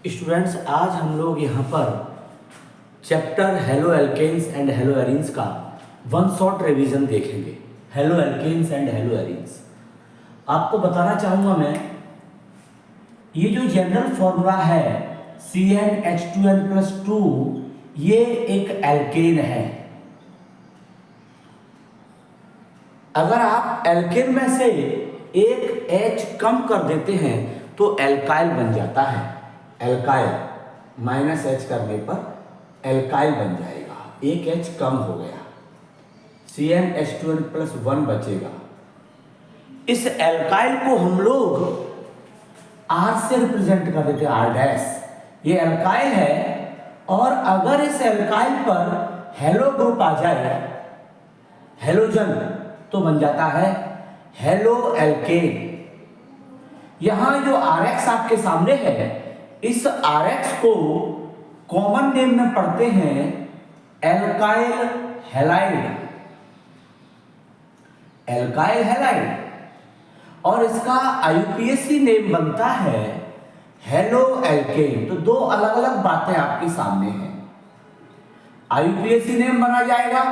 Students, आज हम लोग यहाँ पर chapter haloalkanes and haloarenes का वन शॉट रिवीजन देखेंगे। Haloalkanes and haloarenes. आपको बताना चाहूँगा मैं, ये जो जनरल फॉर्मूला है CnH2n+2, ये एक एल्केन है। अगर आप एल्केन में से एक H कम कर देते हैं तो एल्काइल बन जाता है। एल्काइल -H करने पर एल्काइल बन जाएगा, एक H कम हो गया, CnH2n+1 बचेगा। इस एल्काइल को हम लोग R से रिप्रेजेंट कर देते हैं, R'। ये एल्काइल है और अगर इस एल्काइल पर हेलो ग्रुप आ जाए, हेलोजन, तो बन जाता है हेलो एल्केन। यहां जो RX आपके सामने है, इस RX को कॉमन नेम में पढ़ते हैं एल्काइल हैलाइड। एल्काइल हैलाइड, और इसका IUPAC नेम बनता है हेलो एल्केन। तो दो अलग अलग बातें आपके सामने हैं। IUPAC नेम बना जाएगा,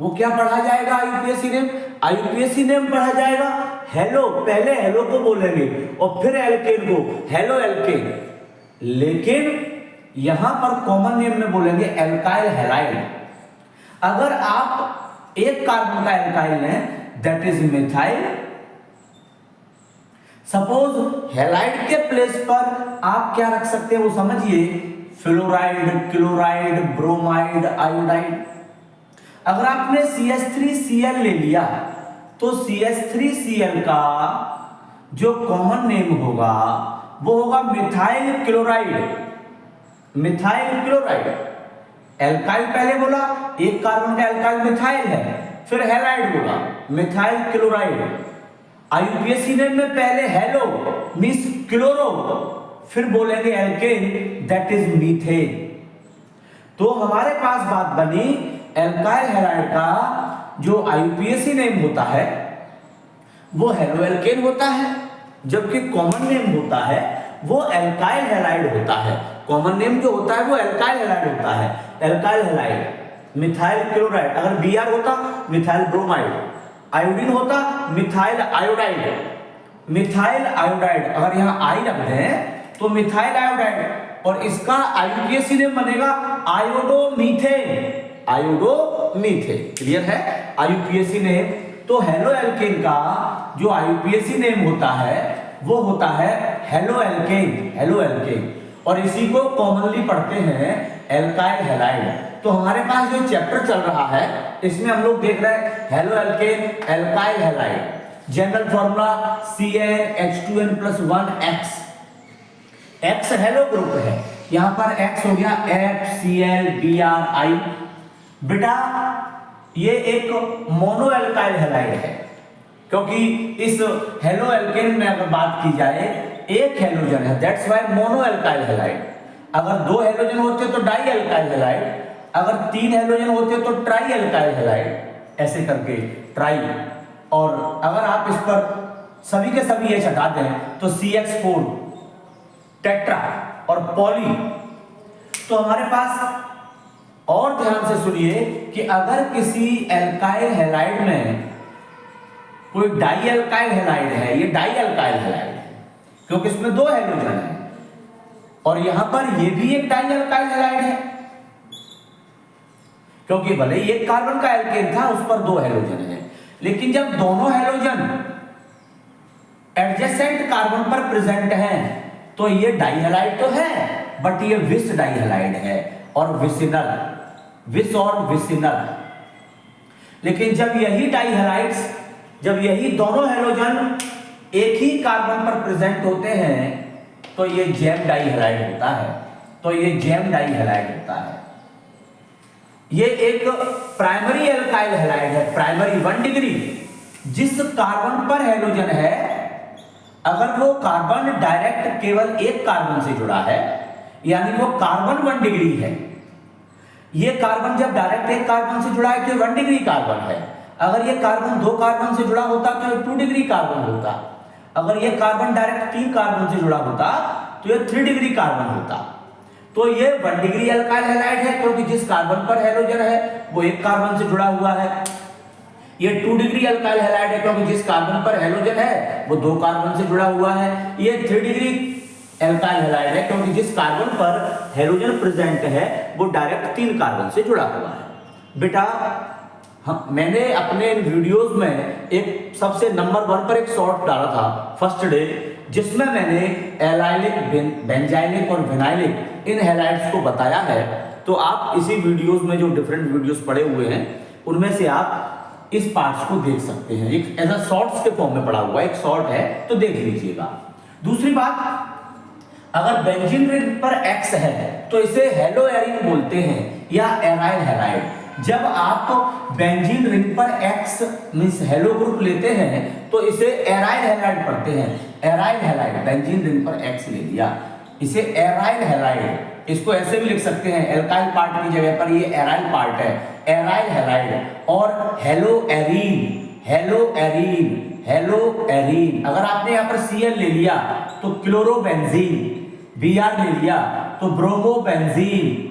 वो क्या पढ़ा जाएगा? IUPAC नेम पढ़ा जाएगा हेलो, पहले हेलो को बोलेंगे और फिर एल्केन को हेलो एल्केन। लेकिन यहां पर कॉमन नेम में बोलेंगे एल्काइल हैलाइड। अगर आप एक कार्बन का एल्काइल लें, that is methyl. Suppose halide के प्लेस पर आप क्या रख सकते हैं वो समझिए, फ्लोराइड, क्लोराइड, ब्रोमाइड, आयोडाइड। अगर आपने CH3Cl ले लिया तो CH3Cl का जो कॉमन नेम होगा वो होगा methyl chloride. Methyl chloride, alkyl पहले बोला, एक कार्बन का एल्काइल मिथाइल है, फिर हैलाइड बोला मिथाइल क्लोराइड। IUPAC नेम में पहले हेलो मींस क्लोरो, फिर बोलेंगे एल्केन, दैट इज मीथेन। तो हमारे पास बात बनी, एल्काइल हैलाइड का जो IUPAC नेम होता है वो हेलो एल्केन होता है, जबकि कॉमन नेम होता है वो एल्काइल हैलाइड होता है। कॉमन नेम जो होता है वो एल्काइल हैलाइड होता है, एल्काइल हैलाइड। मिथाइल क्लोराइड अगर Br होता, मिथाइल ब्रोमाइड। आयोडीन होता, मिथाइल आयोडाइड। मिथाइल आयोडाइड अगर यहाँ I रख दें तो मिथाइल आयोडाइड, और इसका IUPAC नेम बनेगा आयोडोमीथेन। आयोडोमीथेन, क्लियर है? IUPAC name. तो हेलो एल्केन का जो IUPAC नेम होता है वो होता है हेलो एल्केन, हेलो एल्केन। और इसी को कॉमनली पढ़ते हैं एल्काइल हैलाइड। तो हमारे पास जो चैप्टर चल रहा है इसमें हम लोग देख रहे हैं halo alkane, alkyl halide. General formula CnH2n+1 X। X hello group है, यहां पर X हो गया FCl, Br, I। बेटा ये एक मोनो एल्काइल हैलाइड है, क्योंकि इस हेलो एल्केन में अगर बात की जाए एक हेलोजन है, that's why mono alkyl halide. अगर दो हेलोजन होते तो डाई एल्काइल हैलाइड, अगर तीन हेलोजन होते तो ट्राई एल्काइल हैलाइड, ऐसे करके ट्राई। और अगर आप इस पर सभी के सभी H हटा दें तो CH4 टेट्रा और पॉली। तो हमारे पास, और ध्यान से सुनिए कि अगर किसी एल्काइल हैलाइड में कोई डाई एल्काइल हैलाइड है, ये डाई एल्काइल हैलाइड है क्योंकि इसमें दो हेलोजन है, और यहां पर ये भी एक डाई एल्काइल हैलाइड है क्योंकि भले ही एक कार्बन का एल्केन था उस पर दो हेलोजन है। लेकिन जब दोनों हेलोजन एडजेसेंट कार्बन पर प्रेजेंट हैं तो ये डाई हैलाइड तो है, बट ये विस डाई हैलाइड है और विसिनल, विस और विसिनल। लेकिन जब यही डाई हैलाइड्स, जब यही दोनों हेलोजन एक ही कार्बन पर प्रेजेंट होते हैं तो ये जैम डाई हैलाइड होता है। तो ये जैम डाई हैलाइड होता है। ये एक प्राइमरी एल्काइल हैलाइड है, प्राइमरी 1 डिग्री। जिस कार्बन पर हेलोजन है, अगर वो कार्बन डायरेक्ट केवल एक कार्बन से जुड़ा है, यानी वो कार्बन 1 डिग्री है। ये कार्बन जब डायरेक्ट एक कार्बन से जुड़ा है तो 1 डिग्री कार्बन है। अगर ये कार्बन दो कार्बन से जुड़ा होता तो 2 डिग्री कार्बन होता। अगर ये कार्बन डायरेक्ट 3 कार्बन से जुड़ा होता तो ये 3 डिग्री कार्बन होता। तो ये 1 डिग्री अल्काइल हैलाइड है क्योंकि जिस कार्बन पर हैलोजन है वो एक कार्बन से जुड़ा हुआ है। ये 2 डिग्री अल्काइल हैलाइड है क्योंकि जिस कार्बन पर हैलोजन है वो 2 कार्बन से जुड़ा हुआ है। ये 3 डिग्री अल्काइल हैलाइड है क्योंकि जिस कार्बन पर हैलोजन प्रेजेंट है वो डायरेक्ट 3 कार्बन से जुड़ा हुआ है। बेटा मैंने अपने इन वीडियोस में एक सबसे नंबर 1 पर एक शॉर्ट डाला था फर्स्ट डे, जिसमें मैंने एलाइलिक, बेंजाइलिक और विनाइलिक इन हैलाइड्स को बताया है। तो आप इसी वीडियोस में जो डिफरेंट वीडियोस पड़े हुए हैं उनमें से आप इस पार्ट्स को देख सकते हैं। एक ऐसा शॉर्ट्स के फॉर्म में पड़ा हुआ एक शॉर्ट है तो देख लीजिएगा। दूसरी बात, अगर बेंजीन रिंग पर X है तो इसे हेलो एरीन बोलते हैं या एराइल हैलाइड। जब आप बेंजीन रिंग पर X मींस हेलो ग्रुप लेते हैं तो इसे एराइल हैलाइड पढ़ते हैं। एराइल हैलाइड, बेंजीन रिंग पर X ले लिया, इसे एराइल हैलाइड। इसको ऐसे भी लिख सकते हैं, एल्काइल पार्ट की जगह पर ये एराइल पार्ट है, एराइल हैलाइड। और hello arene, hello arene, hello arene. अगर आपने यहाँ पर Cl ले लिया तो क्लोरोबेंजीन, Br ले लिया तो ब्रोमोबेंजीन।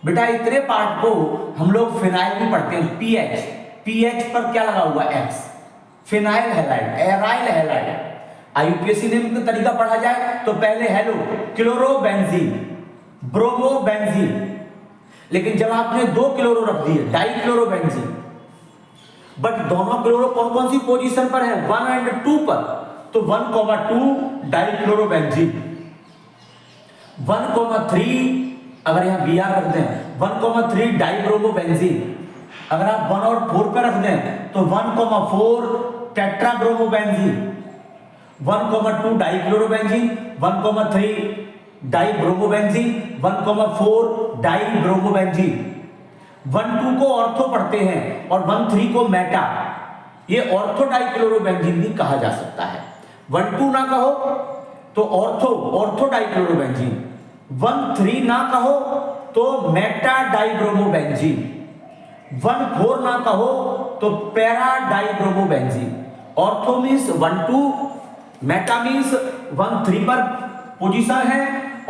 बेटा इतने पार्ट को हम लोग फिनाइल भी पढ़ते हैं, पीएच, पीएच पर क्या लगा हुआ X, phenyl halide, aryl halide. IUPAC name का तरीका पढ़ा जाए तो पहले हेलो, क्लोरोबेंजीन, ब्रोमोबेंजीन। लेकिन जब आपने 2 क्लोरो रख दिए, डाइक्लोरोबेंजीन, बट दोनों क्लोरो कौन कौन सी पोजीशन पर है, 1 और 2 पर, तो 1,2 डाइक्लोरोबेंजीन, 1,3 अगर यहाँ Br रख दें 1,3 डाइब्रोमोबेंजीन। अगर आप 1 और 4 पे रख दें तो 1,4 टेट्राब्रोमोबेंजीन, 1,2 डाइक्लोरोबेंजीन, 1,3 डाइब्रोमोबेंजीन, 1,4 डाइब्रोमोबेंजीन। 1,2 को ऑर्थो पढ़ते हैं और 1,3 को मेटा। ये ऑर्थो डाइक्लोरोबेंजीन भी कहा जा सकता है। 1,2 ना कहो तो ऑर्थो, ऑर्थो डाइक्लोरोबेंजीन। 1,3 ना कहो तो मेटा डाइब्रोमोबेंजीन। 1,4 ना कहो तो para dibromobenzene. Ortho means 1,2, meta means 1,3 पर पोजीशन है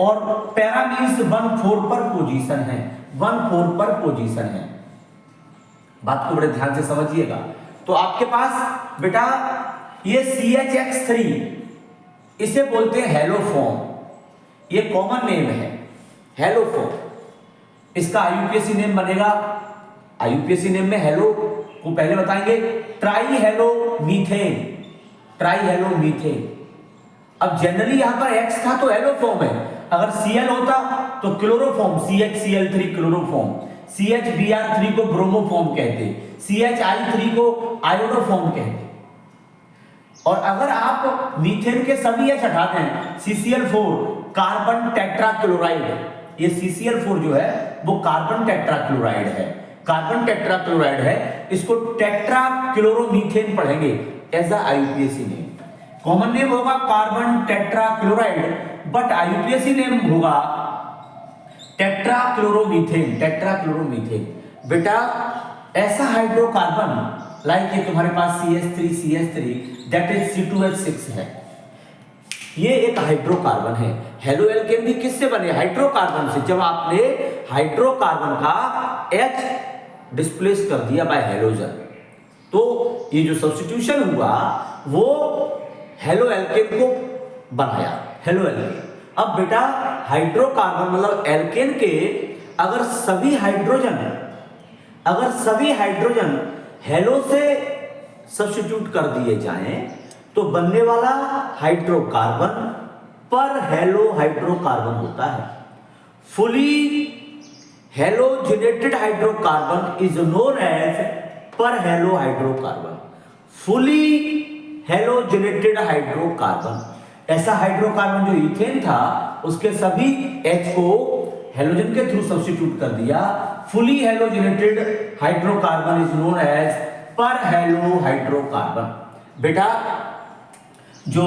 और पैरा मींस 1,4 पर पोजीशन है, 1,4 पर पोजीशन है। बात को बड़े ध्यान से समझिएगा। तो आपके पास बेटा ये CHX3 इसे बोलते हैं हेलोफॉर्म, ये कॉमन नेम है हेलोफॉर्म। इसका आईयूपीएसी नेम बनेगा, आईयूपीएसी नेम में हेलो को पहले बताएंगे try hello methane, try hello methane. अब जनरली यहां पर X था तो हेलोफॉर्म है, अगर Cl होता तो क्लोरोफॉर्म, CHCl3 क्लोरोफॉर्म, CHBr3 को ब्रोमोफॉर्म कहते, CHI3 को आयोडोफॉर्म कहते। और अगर आप मीथेन के सभी H हटा दें, CCl4 कार्बन टेट्राक्लोराइड, ये CCl4 जो है वो कार्बन टेट्राक्लोराइड है, कार्बन टेट्राक्लोराइड है। इसको टेट्राक्लोरोमीथेन पढ़ेंगे as a IUPAC name. Common name होगा carbon tetrachloride, but IUPAC name होगा टेट्राक्लोरोमीथेन, टेट्राक्लोरोमीथेन। बेटा ऐसा हाइड्रोकार्बन लाइक ये तुम्हारे पास CH3 दैट इज C2H6 है, ये एक हाइड्रोकार्बन है। हेलो एल्केन भी किससे बने, हाइड्रोकार्बन से। जब आपने हाइड्रोकार्बन का H डिस्प्लेस कर दिया बाय हेलोजन तो ये जो सब्स्टिट्यूशन हुआ वो हेलो एल्केन को बनाया, हेलो एल्केन। अब बेटा हाइड्रोकार्बन मतलब एल्केन के अगर सभी हाइड्रोजन हेलो से सब्स्टिट्यूट कर दिए जाएं तो बनने वाला हाइड्रोकार्बन पर हेलो हाइड्रोकार्बन होता है। Fully halogenated hydrocarbon is known as per halo hydrocarbon. Fully halogenated hydrocarbon, ऐसा हाइड्रोकार्बन जो इथेन था उसके सभी H को हेलोजन के थ्रू सब्स्टिट्यूट कर दिया। Fully halogenated hydrocarbon is known as per halo hydrocarbon. बेटा जो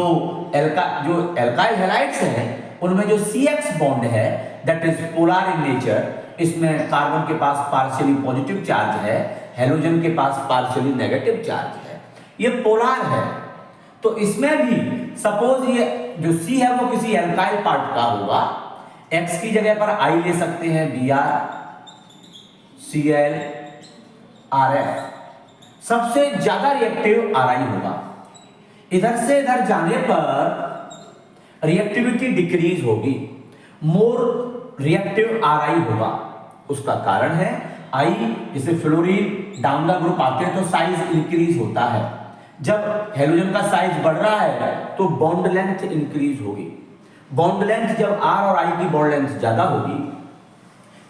एल्काइल हैलाइड्स हैं उनमें जो CX बॉन्ड है that is polar in nature, इसमें कार्बन के पास पार्शियली पॉजिटिव चार्ज है, हेलोजन के पास पार्शियली नेगेटिव चार्ज है, ये पोलर है। तो इसमें भी सपोज ये जो सी है वो किसी एल्काइल पार्ट का होगा, एक्स की जगह पर आई ले सकते हैं, BrClRf, सबसे ज्यादा रिएक्टिव Ri होगा। इधर से इधर जाने पर रिएक्टिविटी डिक्रीज होगी, मोर रिएक्टिव Ri होगा। उसका कारण है आई, जैसे फ्लोरीन डाउन द ग्रुप आते हैं तो साइज इंक्रीज होता है। जब हेलोजन का साइज बढ़ रहा है तो बॉन्ड लेंथ इंक्रीज होगी। बॉन्ड लेंथ जब R और I की बॉन्ड लेंथ ज्यादा होगी,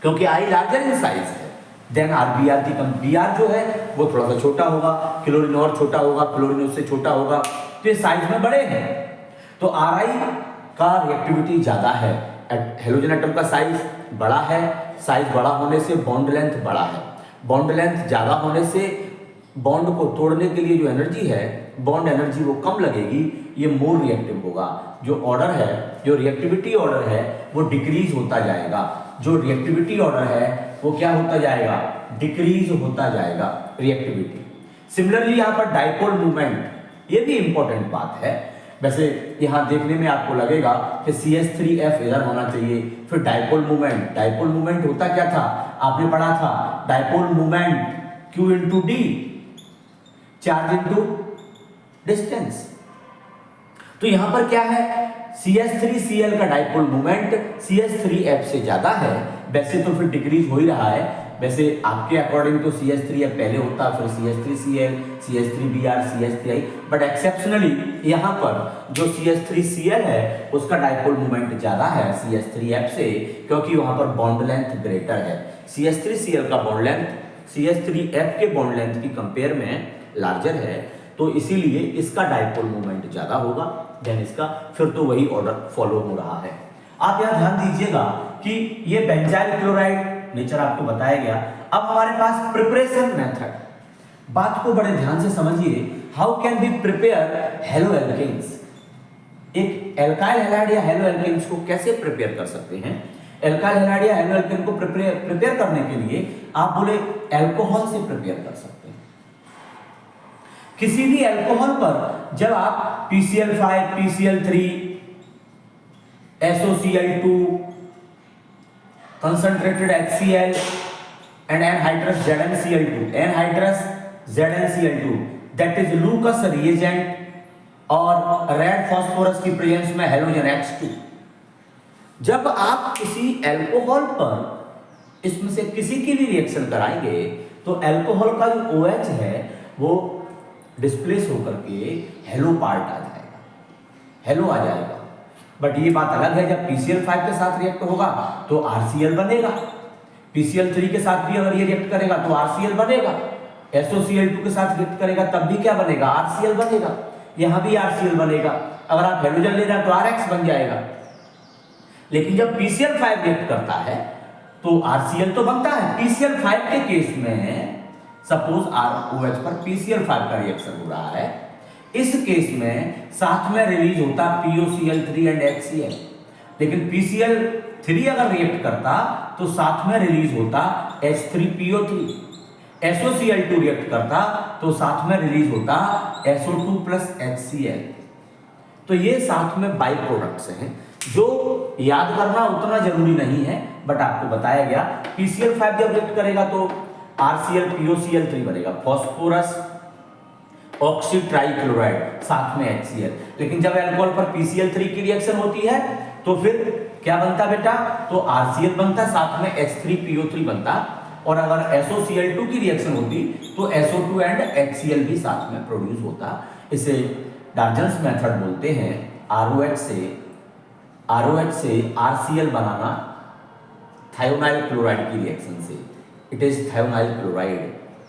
क्योंकि I लार्जर इन साइज है, देन RBr की कम, Br जो है वो थोड़ा सा छोटा होगा, क्लोरीन और छोटा होगा, फ्लोरीन उससे छोटा होगा, तो ये साइज में बड़े हैं। तो Ri का रिएक्टिविटी ज्यादा है, हेलोजन एटम का साइज बड़ा है, साइज बड़ा होने से बॉन्ड लेंथ बड़ा है, बॉन्ड लेंथ ज्यादा होने से बॉन्ड को तोड़ने के लिए जो एनर्जी है, बॉन्ड एनर्जी वो कम लगेगी, ये मोर रिएक्टिव होगा। जो ऑर्डर है, जो रिएक्टिविटी ऑर्डर है वो डिक्रीज होता जाएगा, जो रिएक्टिविटी ऑर्डर है वो क्या होता जाएगा, डिक्रीज होता जाएगा रिएक्टिविटी। सिमिलरली यहाँ पर डाइपोल मूवमेंट, ये भी इंपॉर्टेंट बात है। वैसे यहाँ देखने में आपको लगेगा कि CH3F इधर होना चाहिए, फिर डाइपोल मूवमेंट, डाइपोल मूवमेंट होता क्या था, आपने पढ़ा था, dipole movement Q into D, charge into distance. तो यहां पर क्या है, CH3Cl का डाइपोल मूवमेंट CH3F से ज्यादा है, वैसे तो फिर डिक्रीज हो ही रहा है। वैसे आपके अकॉर्डिंग तो CH3F पहले होता, फिर CH3Cl, CH3Br, CH3I, but exceptionally यहां पर जो CH3Cl है उसका डाइपोल मूवमेंट ज्यादा है CH3F से, क्योंकि वहां पर बॉन्ड लेंथ ग्रेटर है। CH3Cl का बॉन्ड लेंथ CH3F के बॉन्ड लेंथ की कंपेयर में लार्जर है, तो इसीलिए इसका डाइपोल मूवमेंट ज्यादा होगा देन इसका, फिर तो वही ऑर्डर फॉलो हो रहा है। आप यहां ध्यान दीजिएगा कि ये बेंजाइल क्लोराइड नेचर आपको बताया गया। अब हमारे पास प्रिपरेशन मेथड, बात को बड़े ध्यान से समझिए। How can be prepare halo alkanes, एक एल्काइल हैलाइड या हेलो एल्केन्स को कैसे प्रिपेयर कर सकते हैं। एल्काइल हैलाइड या हेलो एल्केन को प्रिपेयर करने के लिए आप बोले एल्कोहल से प्रिपेयर कर सकते हैं। किसी भी एल्कोहल पर जब आप PCl5, PCl3, SOCl2, concentrated HCl and anhydrous ZnCl2, anhydrous ZnCl2, that is Lucas reagent और रेड फास्फोरस की प्रेजेंस में हेलोजन H2, जब आप किसी एल्कोहल पर इसमें से किसी की भी रिएक्शन कराएंगे तो एल्कोहल का जो OH है वो डिस्प्लेस होकर के हेलो पार्ट आ जाएगा, हेलो आ जाएगा। बट ये बात अलग है, जब PCl5 के साथ रिएक्ट होगा तो RCl बनेगा, PCl3 के साथ भी अगर ये रिएक्ट करेगा तो RCl बनेगा, SOCl2 के साथ रिएक्ट करेगा तब भी क्या बनेगा, RCl बनेगा, यहाँ भी RCl बनेगा। अगर आप हेलोजन ले रहे हैं तो RX बन जाएगा। लेकिन जब PCl5 रिएक्ट करता है तो RCl तो बनता है। PCl5 के केस में सपोज ROH पर PCl5 का रिएक्शन हो रहा है, इस केस में साथ में रिलीज होता POCl3 एंड HCl। लेकिन PCl3 अगर रिएक्ट करता तो साथ में रिलीज होता H3PO3, SOCl2 रिएक्ट करता तो साथ में रिलीज होता SO2 प्लस HCl। तो ये साथ में बाई प्रोडक्ट्स हैं जो याद करना उतना जरूरी नहीं है, बट आपको बताया गया। PCl5 जब रिएक्ट करेगा तो RCl POCl3 बनेगा, फास्फोरस ऑक्सी ट्राइक्लोराइड साथ में HCl। लेकिन जब अल्कोहल पर PCl3 की रिएक्शन होती है तो फिर क्या बनता बेटा, तो RCl बनता, साथ में H3PO3 बनता, और अगर SOCl2 की रिएक्शन होती तो SO2 एंड HCl भी साथ में प्रोड्यूस होता। इसे डार्जन्स मेथड बोलते हैं। ROH से RCl बनाना थायोनाइल क्लोराइड की रिएक्शन से, इट इज थायोनाइल क्लोराइड,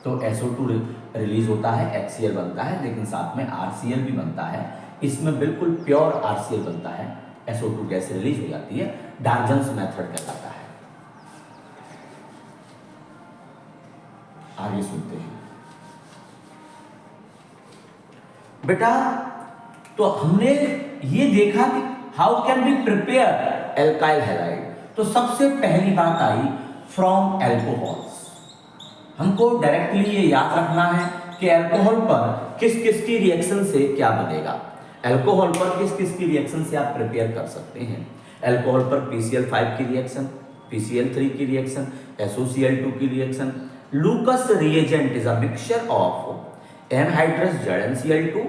तो SO2 रिलीज होता है, HCl बनता है, लेकिन साथ में RCl भी बनता है। इसमें बिल्कुल प्योर RCl बनता है, SO2 गैस रिलीज हो जाती है। डार्जन्स मेथड कहलाता है। आगे सुनते हैं बेटा। तो हमने ये देखा कि how can be prepare alkyl halide. तो सबसे पहली बात आई फ्रॉम एल्कोहल्स। हमको डायरेक्टली ये याद रखना है कि एल्कोहल पर किस किस की रिएक्शन से क्या बनेगा। अल्कोहल पर किस किस की रिएक्शन से आप प्रिपेयर कर सकते हैं? अल्कोहल पर PCl5 की रिएक्शन, PCl3 की रिएक्शन, SOCl2 की reaction. लूकस reagent is a mixture of anhydrous ZnCl2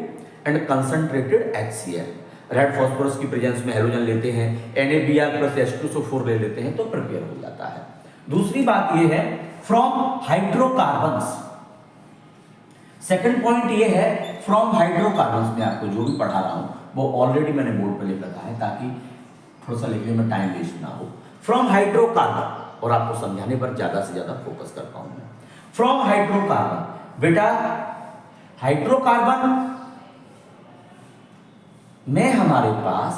and concentrated HCl। Red phosphorus की प्रेजेंस में हेलोजन लेते हैं, NaBr प्लस H2SO4 ले लेते हैं तो प्रिपेयर हो जाता है। दूसरी बात यह है फ्रॉम हाइड्रोकार्बन्स। सेकंड पॉइंट ये है फ्रॉम हाइड्रोकार्बन्स में आपको जो भी पढ़ा रहा हूं वो ऑलरेडी मैंने बोर्ड पर लिख रखा है ताकि थोड़ा सा लिखने में टाइम वेस्ट ना हो। फ्रॉम हाइड्रोकार्बन, और आपको समझाने पर ज्यादा से ज्यादा फोकस कर पाऊंगा। फ्रॉम हाइड्रोकार्बन, बेटा हाइड्रोकार्बन में हमारे पास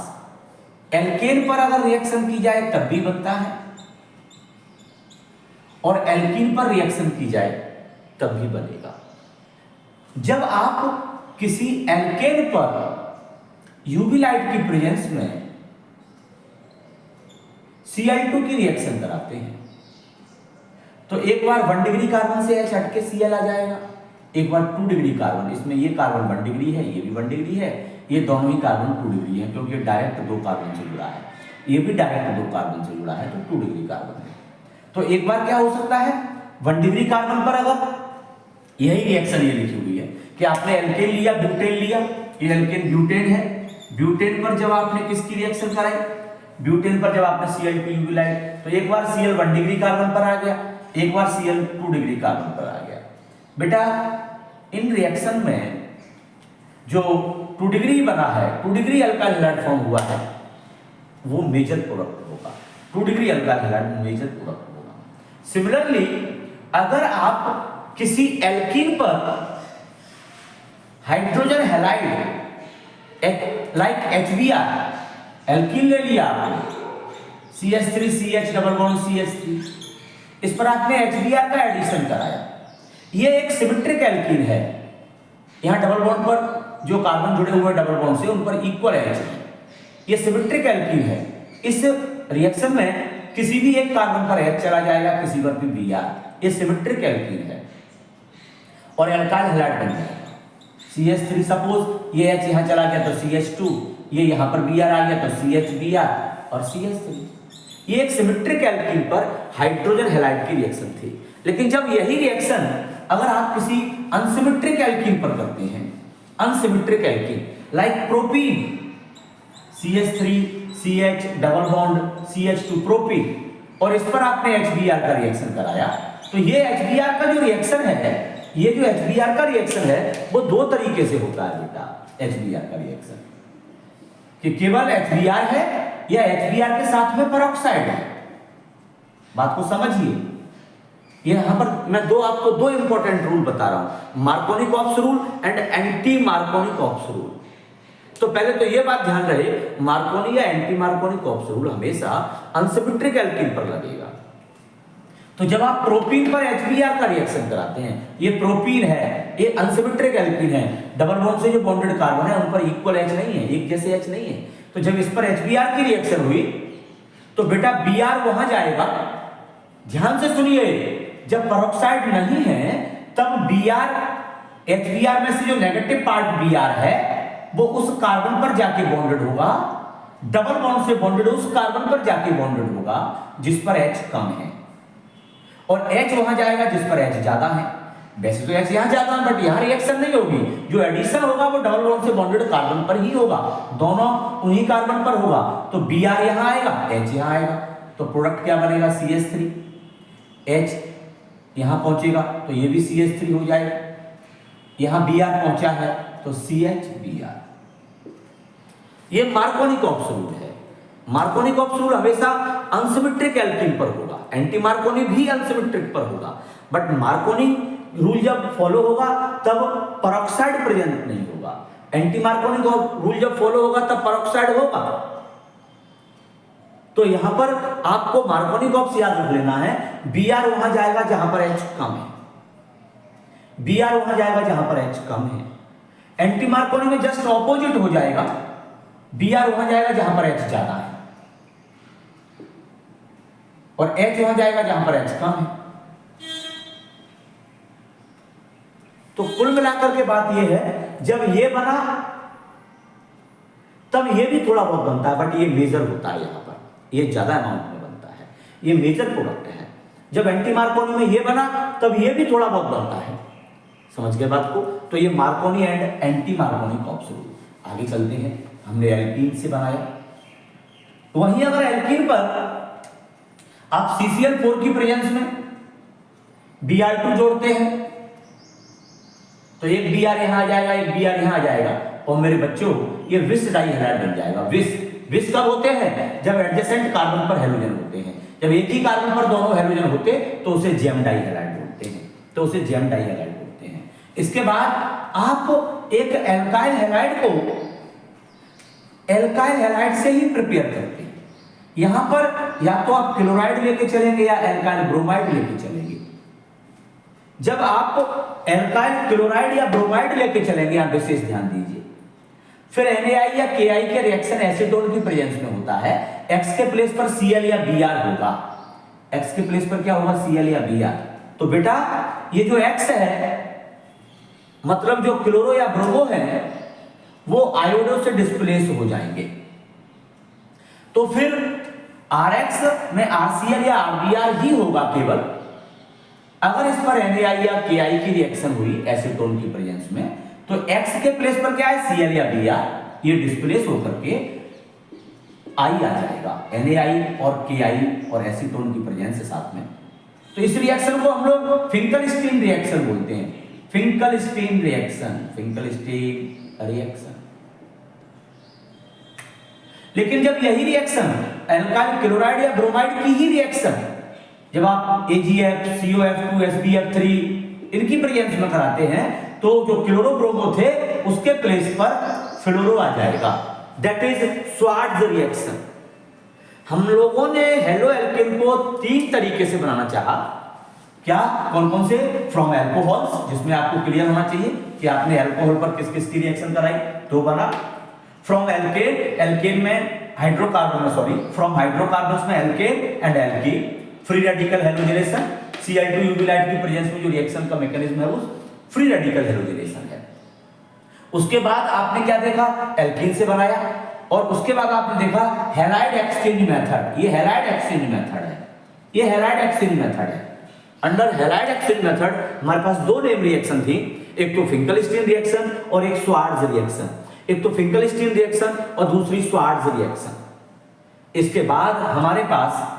एल्केन पर अगर रिएक्शन की जाए तब भी बनता है, और एल्कीन पर रिएक्शन की जाए तब भी बनेगा। जब आप किसी एल्केन पर यूवी लाइट की प्रेजेंस में Cl2 की रिएक्शन कराते हैं तो एक बार 1 डिग्री कार्बन से H हट के Cl आ जाएगा, एक बार 2 डिग्री कार्बन, इसमें ये कार्बन 1 डिग्री है, ये भी 1 डिग्री है, ये दोनों ही कार्बन 2 डिग्री है क्योंकि डायरेक्ट 2 कार्बन से जुड़ा है, ये भी डायरेक्ट 2 कार्बन से जुड़ा है तो 2 डिग्री कार्बन है। तो एक बार क्या हो सकता है 1 डिग्री कार्बन पर अगर यही रिएक्शन ये लिखी हुई है कि आपने एल्केन लिया, ब्यूटेन लिया, ये एल्केन ब्यूटेन है, ब्यूटेन पर जब आपने किसकी रिएक्शन कराई, ब्यूटेन पर जब आपने Cl2 यूवी लाइट, तो एक बार Cl 1 डिग्री कार्बन पर आ गया, एक बार Cl 2 डिग्री कार्बन पर आ गया। बेटा इन रिएक्शन में जो 2 डिग्री बना है, 2 डिग्री अल्काइल हैलाइड फॉर्म हुआ है, वो मेजर प्रोडक्ट होगा, 2 degree alkyl halide major product होगा। सिमिलरली अगर आप किसी एल्कीन पर hydrogen halide like HBr, alkene ले लिया आपने CH3CH डबल बॉन्ड CH3, इस पर आपने HBr का एडिशन कराया, ये एक सिमेट्रिक एल्कीन है, यहां डबल बॉन्ड पर जो कार्बन जुड़े हुए डबल बॉन्ड से उन पर इक्वल H है, ये सिमेट्रिक एल्कीन है। इस रिएक्शन में किसी भी एक कार्बन पर H चला जाएगा, किसी पर भी Br, ये सिमेट्रिक एल्कीन है और एल्काइल हैलाइड बन जाएगा। CH3 सपोज ये H यहां चला गया तो CH2, ये यहां पर Br आ गया तो CHBr और CH3, ये एक सिमेट्रिक एल्कीन पर हाइड्रोजन हैलाइड की रिएक्शन थी। लेकिन जब यही रिएक्शन अगर आप किसी अनसिमेट्रिक एल्कीन पर करते हैं, unsymmetric alkene like propene, CH3CH double bond CH2 propene, और इस पर आपने HBr का रिएक्शन कराया, तो ये HBr का जो रिएक्शन है, ये जो HBr का रिएक्शन है वो 2 तरीके से होता है बेटा। HBr का रिएक्शन कि केवल HBr है या HBr के साथ में पेरोक्साइड है, बात को समझिए। यहां पर मैं आपको 2 इंपॉर्टेंट रूल बता रहा हूं, Markovnikov-cops rule and anti Markovnikov-cops rule. तो पहले तो ये बात ध्यान रहे, मार्कोनी या एंटी मार्कोनी-कॉप्स रूल हमेशा अनसिमेट्रिक एल्कीन पर लगेगा। तो जब आप प्रोपीन पर HBr का रिएक्शन कराते हैं, ये प्रोपीन है, ये अनसिमेट्रिक एल्कीन है, डबल बॉन्ड से जो बॉन्डेड कार्बन है उन पर इक्वल H नहीं है, एक जैसे H नहीं है, तो जब इस पर HBr की रिएक्शन हुई तो बेटा Br वहां जाएगा, ध्यान से सुनिए, जब पेरोक्साइड नहीं है तब Br HBr में से जो नेगेटिव पार्ट Br है वो उस कार्बन पर जाके बॉन्डेड होगा, डबल बॉन्ड से बॉन्डेड उस कार्बन पर जाके बॉन्डेड होगा जिस पर H कम है, और H वहां जाएगा जिस पर H ज्यादा है। वैसे तो H यहां ज्यादा है बट यहां रिएक्शन नहीं होगी, जो एडिशन होगा वो डबल बॉन्ड से बॉन्डेड कार्बन पर ही होगा, दोनों उन्हीं कार्बन पर होगा, तो Br यहां आएगा, H यहां आएगा, तो प्रोडक्ट क्या बनेगा CH3, H यहां पहुंचेगा तो ये भी CH3 हो जाएगा, यहां Br पहुंचा है तो CHBr। ये मार्कोनी-कॉप्स रूल है। मार्कोनी-कॉप्स रूल हमेशा अनसिमेट्रिक एल्कीन पर होगा, एंटी मार्कोनी भी अनसिमेट्रिक पर होगा, बट मार्कोनी रूल जब फॉलो होगा तब पेरोक्साइड प्रेजेंट नहीं होगा, एंटी मार्कोनी रूल जब फॉलो होगा तब पेरोक्साइड होगा। तो यहां पर आपको मार्कोनी-कॉप्स याद रख लेना है, Br वहां जाएगा जहां पर H कम है, Br वहां जाएगा जहां पर H कम है, एंटी मार्कोनी में जस्ट ऑपोजिट हो जाएगा, Br वहां जाएगा जहां पर H ज्यादा है और H वहां जाएगा जहां पर H कम है। तो कुल मिलाकर के बात यह है, जब ये बना तब ये भी थोड़ा बहुत बनता है, बट ये मेजर होता है, यहाँ पर ये ज्यादा अमाउंट में बनता है, ये मेजर प्रोडक्ट है। जब एंटी मार्कोनी में ये बना तब ये भी थोड़ा बहुत बनता है। समझ गए बात को? तो ये मार्कोनी एंड एंटी मार्कोनी कॉप्स रूल। आगे चलते हैं, हमने एल्कीन से बनाया, वहीं अगर एल्कीन पर आप CCl4 की प्रेजेंस में Br2 जोड़ते हैं तो एक Br यहां आ जाएगा, एक Br यहां आ जाएगा, और मेरे बच्चों ये विस डाइहैलाइड बन जाएगा। विस कब होते हैं? जब एडजेसेंट कार्बन पर हेलोजन होते हैं। जब एक ही कार्बन पर दोनों हेलोजन होते तो उसे जेम डाइहैलाइड बोलते हैं, तो उसे जेम डाइहैलाइड बोलते हैं। इसके बाद आप एक एल्काइल हैलाइड को एल्काइल हैलाइड से ही प्रिपेयर करते हैं। यहां पर या तो आप क्लोराइड लेके चलेंगे या एल्काइल ब्रोमाइड लेके चलेंगे। जब आप एल्काइल क्लोराइड या ब्रोमाइड लेके चलेंगे, आप विशेष ध्यान दीजिए, फिर NaI या Ki के रिएक्शन एसीटोन की प्रेजेंस में होता है। X के प्लेस पर Cl या Br होगा। X के प्लेस पर क्या होगा? Cl या Br। तो बेटा ये जो X है, मतलब जो क्लोरो या ब्रोमो है, वो आयोडो से डिस्प्लेस हो जाएंगे। तो फिर Rx में RCl या RBr ही होगा केवल। अगर इस पर NaI या Ki की रिएक्शन हुई एसीटोन की प्रेजेंस में, तो X के प्लेस पर क्या है? Cl या Br, ये डिस्प्लेस होकर के I आ जाएगा, NaI और Ki और एसीटोन की प्रेजेंस के साथ में। तो इस रिएक्शन को हम लोग फिंकलस्टीन रिएक्शन बोलते हैं। Finkelstein reaction. लेकिन जब यही रिएक्शन एल्काइल क्लोराइड या ब्रोमाइड की ही रिएक्शन जब आप AgF, COF2, SbF3 इनकी प्रेजेंस में कराते हैं, तो जो क्लोरोब्रोमो थे उसके प्लेस पर फ्लोरो आ जाएगा। That is Swarts reaction. हम लोगों ने हेलो एल्केन को 3 तरीके से बनाना चाहा। क्या? कौन कौन से? फ्रॉम एल्कोहल्स, जिसमें आपको क्लियर होना चाहिए कि आपने एल्कोहल पर किस किस की रिएक्शन कराई, तो बना। फ्रॉम एल्केन, एल्केन में हाइड्रोकार्बन में, सॉरी, फ्रॉम हाइड्रोकार्बन्स में alkene and alkene, free radical halogenation. Cl2 UV light की प्रेजेंस में जो रिएक्शन का मैकेनिज्म है वो फ्री रेडिकल हेलोजनेशन है। उसके बाद आपने क्या देखा? एल्कीन से बनाया, और उसके बाद आपने देखा हैलाइड एक्सचेंज मेथड। ये हैलाइड एक्सचेंज मेथड है, ये हैलाइड एक्सचेंज मेथड है। अंडर हैलाइड एक्सचेंज मेथड हमारे पास 2 नेम रिएक्शन थी, एक तो फिंकलस्टीन रिएक्शन और एक स्वार्ट्ज रिएक्शन। एक तो फिंकलस्टीन रिएक्शन और दूसरी स्वार्ट्ज रिएक्शन। इसके बाद हमारे पास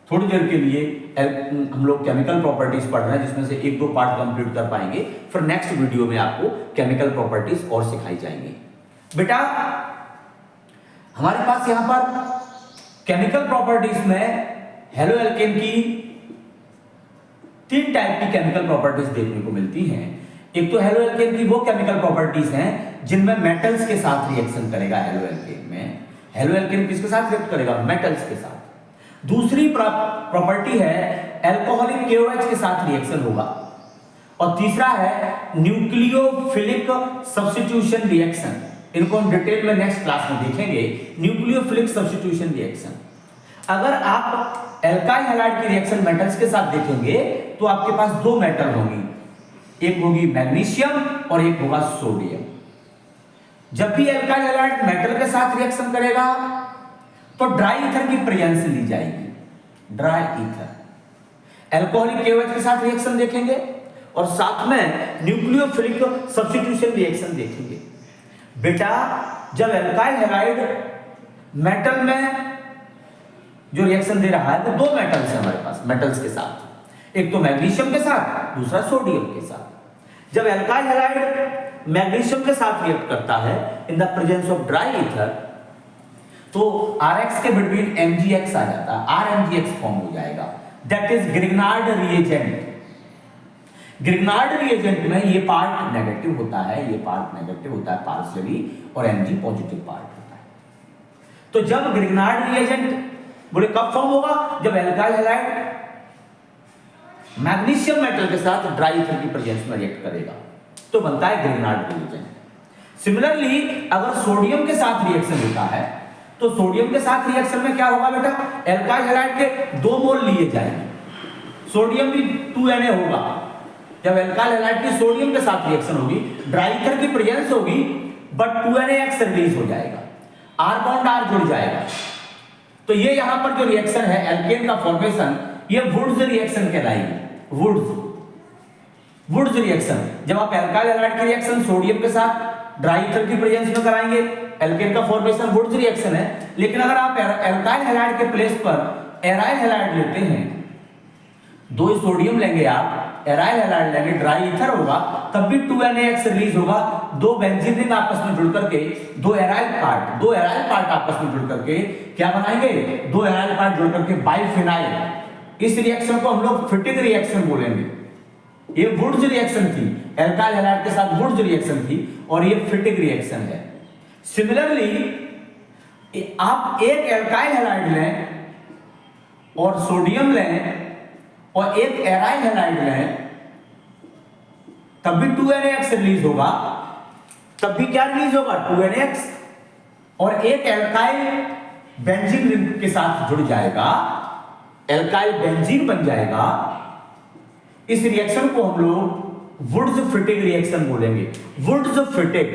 थोड़ी देर के लिए हम लोग केमिकल प्रॉपर्टीज पढ़ रहे हैं, जिसमें से 1-2 पार्ट कंप्लीट कर पाएंगे। फिर नेक्स्ट वीडियो में आपको केमिकल प्रॉपर्टीज और सिखाई जाएंगी। बेटा हमारे पास यहां पर केमिकल प्रॉपर्टीज में हेलो एल्केन की 3 टाइप की केमिकल प्रॉपर्टीज देखने को मिलती हैं। एक तो हेलो एल्केन की वो केमिकल प्रॉपर्टीज हैं जिनमें मेटल्स के साथ रिएक्शन करेगा। हेलो एल्केन में हेलो एल्केन किसके साथ रिएक्ट करेगा? मेटल्स के साथ। दूसरी प्रॉपर्टी है एल्कोहलिक KOH के साथ रिएक्शन होगा, और तीसरा है न्यूक्लियोफिलिक सब्स्टिट्यूशन रिएक्शन। इनको हम डिटेल में नेक्स्ट क्लास में देखेंगे। Nucleophilic substitution reaction. अगर आप एल्काइल हैलाइड की रिएक्शन मेटल्स के साथ देखेंगे तो आपके पास 2 मेटल होंगी, एक होगी मैग्नीशियम और एक होगा सोडियम। जब भी एल्काइल हैलाइड मेटल के साथ रिएक्शन करेगा तो ड्राई ईथर की प्रेजेंस ली जाएगी, ड्राई ईथर। एल्कोहलिक KOH के साथ रिएक्शन देखेंगे और साथ में न्यूक्लियोफिलिक सब्स्टिट्यूशन रिएक्शन देखेंगे। बेटा जब एल्काइल हैलाइड मेटल में जो रिएक्शन दे रहा है वो 2 मेटल्स है हमारे पास, मेटल्स के साथ, एक तो मैग्नीशियम के साथ, दूसरा सोडियम के साथ। जब एल्काइल हैलाइड मैग्नीशियम के साथ रिएक्ट करता है in the presence of dry ether, तो Rx के बिटवीन MgX आ जाता है, RMgX फॉर्म हो जाएगा। That is Grignard reagent. Grignard reagent में ये पार्ट नेगेटिव होता है, ये पार्ट नेगेटिव होता है पार्शियली, और Mg पॉजिटिव पार्ट होता है। तो जब ग्रिग्नार्ड रिएजेंट बोले कब फॉर्म होगा? जब एल्काइल हैलाइड मैग्नीशियम मेटल के साथ ड्राई ईथर की प्रेजेंस में रिएक्ट करेगा, तो बनता है ग्रिग्नार्ड रिएजेंट। सिमिलरली अगर सोडियम के साथ रिएक्शन होता है तो सोडियम के साथ रिएक्शन में क्या होगा बेटा? एल्काइल हैलाइड के 2 मोल लिए जाएंगे, सोडियम भी 2Na होगा। जब एल्काइल हैलाइड की सोडियम के साथ रिएक्शन होगी, ड्राई ईथर की प्रेजेंस होगी, बट 2NaX रिलीज हो जाएगा, R बॉन्ड R जुड़ जाएगा। तो ये यहां पर जो रिएक्शन है एल्केन का फॉर्मेशन, ये वुड्स रिएक्शन कहलाएगी। Wurtz reaction. जब आप एल्काइल हैलाइड की रिएक्शन सोडियम के साथ ड्राई ईथर की प्रेजेंस में कराएंगे, एल्केन का फॉर्मेशन वुड्स रिएक्शन है। लेकिन अगर आप एल्काइल हैलाइड के प्लेस पर एराइल हैलाइड लेते हैं, 2 सोडियम लेंगे आप, एराइल हैलाइड लेंगे, ड्राई ईथर होगा, तब भी 2NaX रिलीज होगा। 2 बेंजीन रिंग आपस में जुड़ करके 2 एराइल पार्ट आपस में जुड़ करके क्या बनाएंगे? 2 एराइल पार्ट जुड़ करके बाइफिनाइल। इस रिएक्शन को हम लोग फिटिंग रिएक्शन बोलेंगे। ये वुड्स रिएक्शन थी, एल्काइल हैलाइड के साथ वुड्स रिएक्शन थी, और ये फिटिंग रिएक्शन है। सिमिलरली आप एक एल्काइल हैलाइड लें और सोडियम लें और एक एराइल हैलाइड लें, तब भी 2NaX रिलीज होगा। तब भी क्या रिलीज होगा? 2NaX। और एक एल्काइल बेंजीन रिंग के साथ जुड़ जाएगा, एल्काइल बेंजीन बन जाएगा। इस रिएक्शन को हम लोग वुड्स फिटिंग रिएक्शन बोलेंगे। Wurtz Fittig.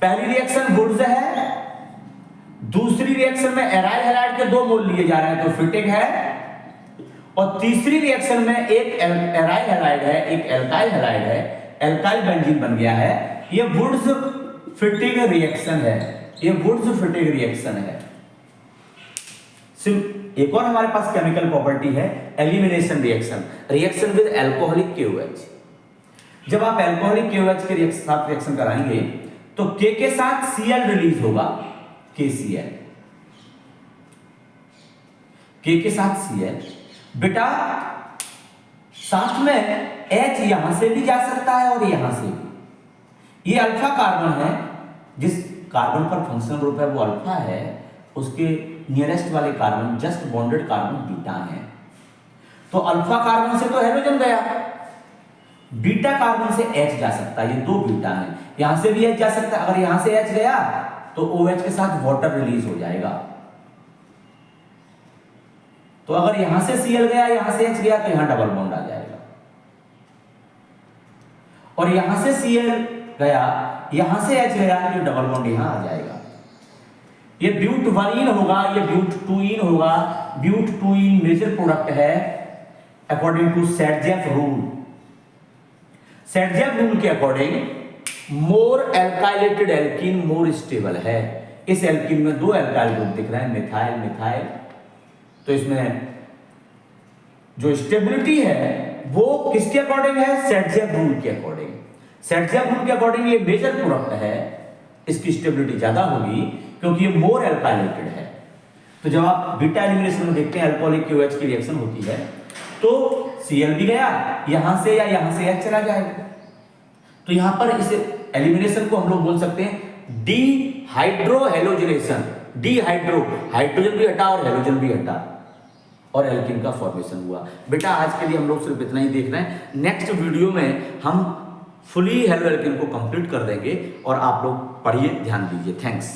पहली रिएक्शन वुड्स है, दूसरी रिएक्शन में एराइल हैलाइड के 2 मोल लिए जा रहे हैं तो फिटिंग है, और तीसरी रिएक्शन में एक एराइल हैलाइड है, एक एल्काइल हैलाइड है, एल्काइल बेंजीन बन गया है। ये वुड्स फिटिंग रिएक्शन है। ये वुड्स फिटिंग रिएक्शन है। एक और हमारे पास केमिकल प्रॉपर्टी है elimination reaction. Reaction with alcoholic KOH। जब आप अल्कोहलिक KOH के साथ रिएक्शन कराएंगे तो K के साथ Cl रिलीज होगा, KCl। K के साथ Cl। बेटा साथ में H यहां से भी जा सकता है और यहां से भी। ये अल्फा कार्बन है, जिस कार्बन पर फंक्शनल ग्रुप है वो अल्फा है, उसके नियरेस्ट वाले carbon just bonded carbon beta है। तो अल्फा कार्बन से तो हाइड्रोजन गया, बीटा कार्बन से H जा सकता है। ये 2 बीटा है, यहां से भी H जा सकता है। अगर यहां से H गया तो OH के साथ वाटर रिलीज हो जाएगा। तो अगर यहां से Cl गया, यहां से H गया, तो यहां डबल बॉन्ड आ जाएगा। और यहां से Cl गया, यहां से H गया, तो डबल बॉन्ड यहां आ जाएगा। ये ब्यूट-1इन होगा, ये ब्यूट-2इन होगा। ब्यूट-2इन मेजर प्रोडक्ट है according to Saytzeff rule. Saytzeff rule के according more alkylated alkene more stable है। इस एल्कीन में 2 एल्काइल ग्रुप दिख रहे हैं, मिथाइल मिथाइल। तो इसमें जो स्टेबिलिटी है वो किसके अकॉर्डिंग है? सेडजेफ रूल के अकॉर्डिंग। सेडजेफ रूल के अकॉर्डिंग ये मेजर प्रोडक्ट है, इसकी स्टेबिलिटी ज्यादा होगी क्योंकि ये मोर एल्काइलेटेड है। तो जब आप बीटा एलिमिनेशन में देखते हैं अल्कोहलिक KOH की रिएक्शन होती है तो Cl भी गया, यहां से या यहां से H चला जाएगा। तो यहां पर इस एलिमिनेशन को हम लोग बोल सकते हैं डीहाइड्रो हेलोजनेशन। डीहाइड्रो, हाइड्रोजन भी हटा और हेलोजन भी हटा और एल्कीन का फॉर्मेशन हुआ। बेटा आज के लिए हम लोग सिर्फ इतना ही देख रहे हैं। नेक्स्ट वीडियो में हम फुली हेलो एल्कीन को कंप्लीट कर देंगे और आप लोग पढ़िए, ध्यान दीजिए। थैंक्स।